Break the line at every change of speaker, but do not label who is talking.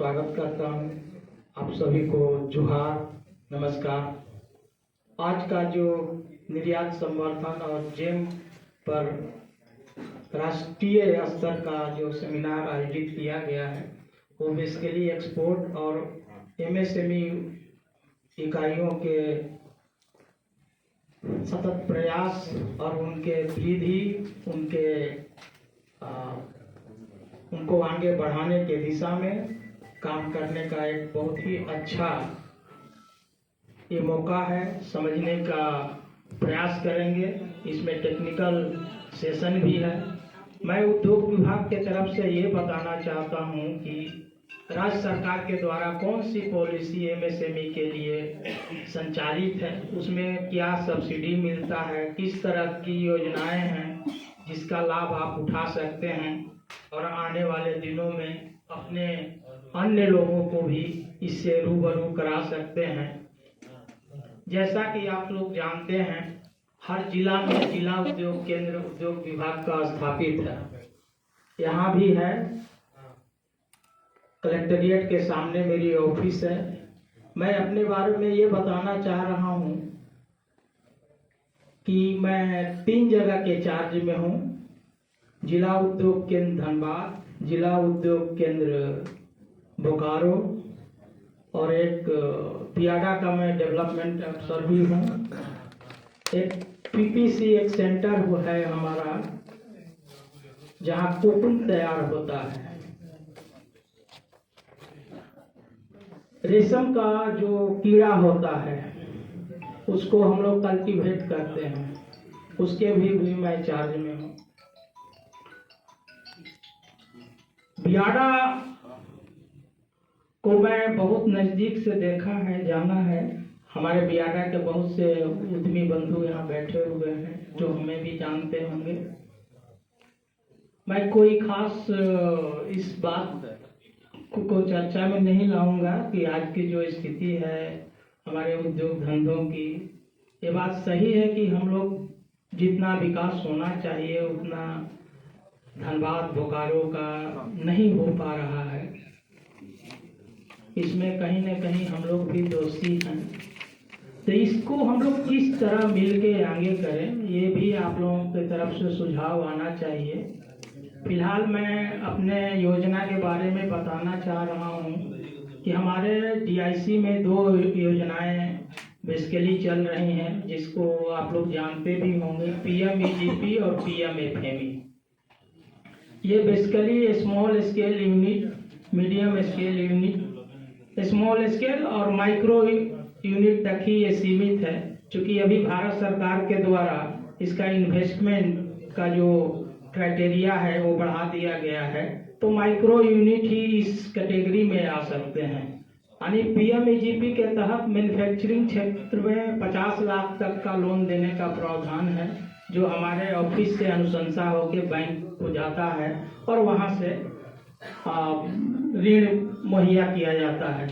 स्वागत करता हूँ। आप सभी को जोहार, नमस्कार। आज का जो निर्यात संवर्धन और जेम पर राष्ट्रीय स्तर का जो सेमिनार आयोजित किया गया है, वो बेसिकली एक्सपोर्ट और एमएसएमई इकाइयों के सतत प्रयास और उनके वृद्धि, उनको आगे बढ़ाने के दिशा में काम करने का एक बहुत ही अच्छा ये मौका है। समझने का प्रयास करेंगे। इसमें टेक्निकल सेशन भी है। मैं उद्योग विभाग के तरफ से ये बताना चाहता हूँ कि राज्य सरकार के द्वारा कौन सी पॉलिसी एमएसएमई के लिए संचालित है, उसमें क्या सब्सिडी मिलता है, किस तरह की योजनाएं हैं जिसका लाभ आप उठा सकते हैं और आने वाले दिनों में अपने अन्य लोगों को भी इससे रूबरू करा सकते हैं। जैसा कि आप लोग जानते हैं, हर जिला में जिला उद्योग केंद्र उद्योग विभाग का स्थापित है। यहाँ भी है। कलेक्टेरिएट के सामने मेरी ऑफिस है। मैं अपने बारे में ये बताना चाह रहा हूँ कि मैं 3 जगह के चार्ज में हूँ। जिला उद्योग केंद्र धनबाद, जिला उद्योग केंद्र बोकारो और एक पियाडा का मैं डेवलपमेंट अफसर भी हूँ। एक पीपीसी एक सेंटर वो है हमारा, जहाँ कोकून तैयार होता है। रेशम का जो कीड़ा होता है उसको हम लोग कल्टीवेट करते हैं, उसके भी मैं चार्ज में हूँ। बियाडा को मैं बहुत नज़दीक से देखा है, जाना है। हमारे बियाडा के बहुत से उद्यमी बंधु यहाँ बैठे हुए हैं जो हमें भी जानते होंगे। मैं कोई खास इस बात को चर्चा में नहीं लाऊंगा कि आज की जो स्थिति है हमारे उद्योग धंधों की, ये बात सही है कि हम लोग जितना विकास होना चाहिए उतना धनबाद बोकारो का नहीं हो पा रहा है। इसमें कहीं न कहीं हम लोग भी दोषी हैं। तो इसको हम लोग किस तरह मिल के आगे करें, ये भी आप लोगों की तरफ से सुझाव आना चाहिए। फिलहाल मैं अपने योजना के बारे में बताना चाह रहा हूँ कि हमारे डीआईसी में 2 योजनाएं बेसिकली चल रही हैं, जिसको आप लोग जानते भी होंगे, पीएमईजीपी और पीएमएफएमई। ये basically small scale unit, medium scale unit, small scale और माइक्रो यूनिट तक ही ये सीमित है। क्योंकि अभी भारत सरकार के द्वारा इसका इन्वेस्टमेंट का जो क्राइटेरिया है वो बढ़ा दिया गया है, तो माइक्रो यूनिट ही इस कैटेगरी में आ सकते हैं। यानी पीएमईजीपी के तहत मैन्युफैक्चरिंग क्षेत्र में 50 लाख तक का लोन देने का प्रावधान है, जो हमारे ऑफिस से अनुशंसा होकर बैंक को जाता है और वहां से ऋण मुहैया किया जाता है।